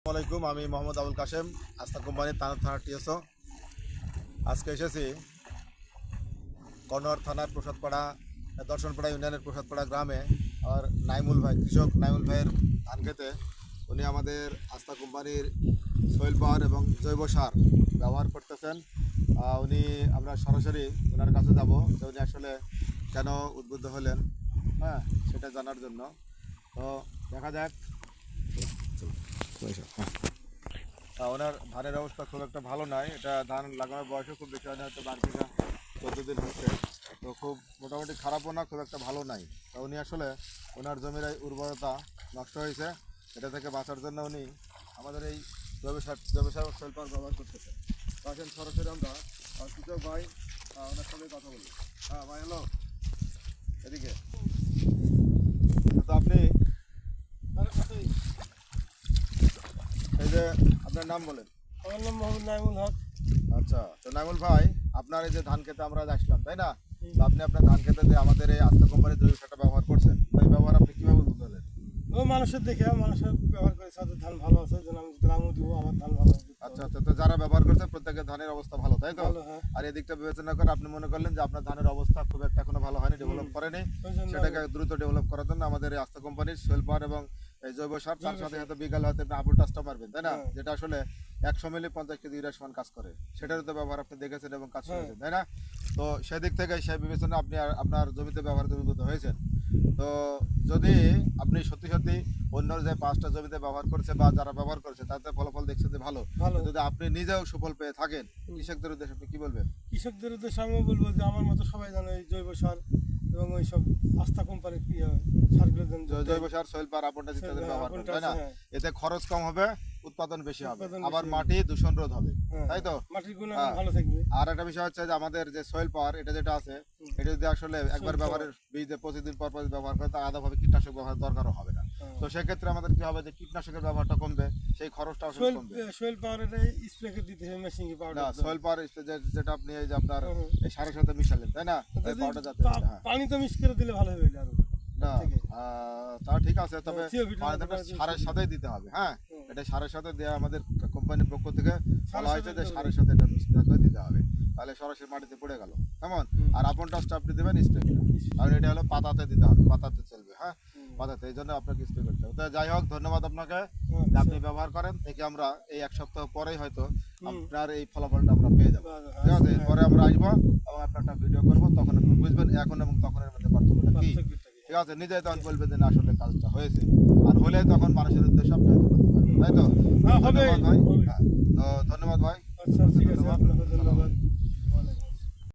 আসসালামাইকুম, আমি মোহাম্মদ আবুল কাশেম, আস্থা কোম্পানির থানা টিএসও। আজকে এসেছি কর্ণর থানার প্রসাদপাড়া দর্শনপাড়া ইউনিয়নের প্রসাদপাড়া গ্রামে। আর নাইমুল ভাই, কৃষক নাইমুল ভাইয়ের ধান খেতে উনি আমাদের আস্থা কোম্পানির সয়েল পাওয়ার এবং জৈব সার ব্যবহার করতেছেন। আমরা সরাসরি ওনার কাছে যাব যে উনি আসলে কেন উদ্বুদ্ধ হলেন, সেটা জানার জন্য। তো দেখা যাক। ওনার ধানের অবস্থা খুব একটা ভালো নয়। এটা ধান লাগানোর বয়সও খুব বেশি হয় না, হয়তো 12 থেকে 14 দিন হচ্ছে। তো খুব মোটামুটি খারাপও না, খুব একটা ভালো নাই। তো উনি আসলে ওনার জমির উর্বরতা নষ্ট হয়েছে, এটা থেকে বাঁচার জন্য উনি আমাদের এই জৈব সার সয়েল পাওয়ার ব্যবহার করতেছে। তো আসেন সরাসরি আমরা কৃষক ভাই ওনার সঙ্গে কথা বলি। ভাই হ্যালো, এদিকে তো আপনি এই যে আপনার নাম বলেন। আমার নাম মোহাম্মদ নাইমুল হক। আচ্ছা, তো নাইমুল ভাই, আপনার এই যে ধান খেতে আমরা আসলাম, তাই না? তো আপনি আপনার ধান খেতে যে আমাদের এই আস্থা কোম্পানির জৈব সারটা ব্যবহার করছেন, তো এই ব্যবহার আপনি কীভাবে বুঝলেন? ও মানুষের দেখে মানুষের ব্যবহার করে তাদের ধান ভালো আছে, যেন আমি গ্রামও দিব আমার ধান ভালো আছে। আচ্ছা আচ্ছা, তো যারা ব্যবহার করছে প্রত্যেকের ধানের অবস্থা ভালো, তাই তো? ভালো, হ্যাঁ। আর এদিকটা বিবেচনা করে আপনি মনে করলেন যে আপনার ধানের অবস্থা খুব একটা এখনো ভালো হয়নি, ডেভেলপ করেনি। সেটাকে দ্রুত ডেভেলপ করার জন্য আমাদের এই আস্থা কোম্পানির সয়েল পাওয়ার এবং এই জৈব সার, তার সাথে হয়তো বিকালে হয়তো আপনি আবুল টাচটা মারবেন, তাই না? যেটা আসলে 100 মিলি 50 কেজি ইউরিয়া সমান কাজ করে, সেটারও তো ব্যবহার আপনি দেখেছেন এবং কাজ করেছেন, তাই না? তো সেদিক থেকে সেই বিবেচনা আপনি আপনার জমিতে ব্যবহার অভিভূত হয়েছেন। তো যদি আপনি সত্যি সত্যি অন্য যে 5টা জমিতে ব্যবহার করছে বা যারা ব্যবহার করছে তাতে ফলাফল দেখছেন যে ভালো, যদি আপনি নিজেও সুফল পেয়ে থাকেন, কৃষকদের উদ্দেশ্যে আপনি কি বলবেন? কৃষকদের উদ্দেশ্যে আমি বলবো যে আমার মতো সবাই জানে এই জৈব সার এবং ওই সব আস্থা কোম্পানির সারগুলো জৈব সার, সয়েল পাওয়ার, আপনটা ইত্যাদি ব্যবহার করেন, তাই না? এতে খরচ কম হবে, উৎপাদন বেশি হবে, আবার মাটি দূষণ রোধ হবে, তাই তো? মাটির গুণাগুণ ভালো থাকবে। আর একটা বিষয় হচ্ছে যে আমাদের যে সয়েল পাওয়ার এটা যেটা আছে, এটা যদি আসলে একবার ব্যবহারের বীজ 25 দিন পর ব্যবহার করে, তা আলাদাভাবে কীটনাশক ব্যবহার দরকারও হবে না। তো সেক্ষেত্রে আমাদের কি হবে যে কীটনাশকের ব্যবহারটা কমবে, সেই খরচটাও কমবে। সয়েল পাওয়ার স্প্রে করে দিতে হবে মেশিং পাউডার। না, সয়েল পাওয়ার যেটা আপনি এই যে আপনার এই সারের সাথে মিশালেন, তাই না? পানি তো মিক্স করে দিলে ভালো হবে আরো। না, তা ঠিক আছে, তবে সারের সাথেই দিতে হবে। হ্যাঁ, এটা সারের সাথে দেওয়া আমাদের কোম্পানির পক্ষ থেকে বলা হয়েছে যে সারের সাথে এটা মিক্স করে দিতে হবে, তাহলে সরাসরি মাটিতে পড়ে গেল কেমন। আর আপন টাচটা আপনি দেবেন স্প্রে করে, কারণ এটা হলো পাতাতে দিতে হবে, পাতাতে চলবে। হ্যাঁ, পাতাতে, এই জন্য আপনাকে স্প্রে করতে হবে। তো যাই হোক, ধন্যবাদ আপনাকে যে আপনি ব্যবহার করেন। থেকে আমরা এই 1 সপ্তাহ পরেই হয়তো আপনার এই ফলাফলটা আমরা পেয়ে যাবো, ঠিক আছে? এরপরে আমরা আসবো এবং আপনার একটা ভিডিও করবো, তখন আপনি বুঝবেন এখন এবং তখনের মধ্যে পার্থক্যটা কি, ঠিক আছে? নিজেই তখন বলবেন যে না, আসলে কাজটা হয়েছে। আর হলে তখন মানুষের উদ্দেশ্যে আপনি হতে পারবেন, তাই তো? ধন্যবাদ ভাই। তো ধন্যবাদ ভাই। আচ্ছা, ঠিক আছে।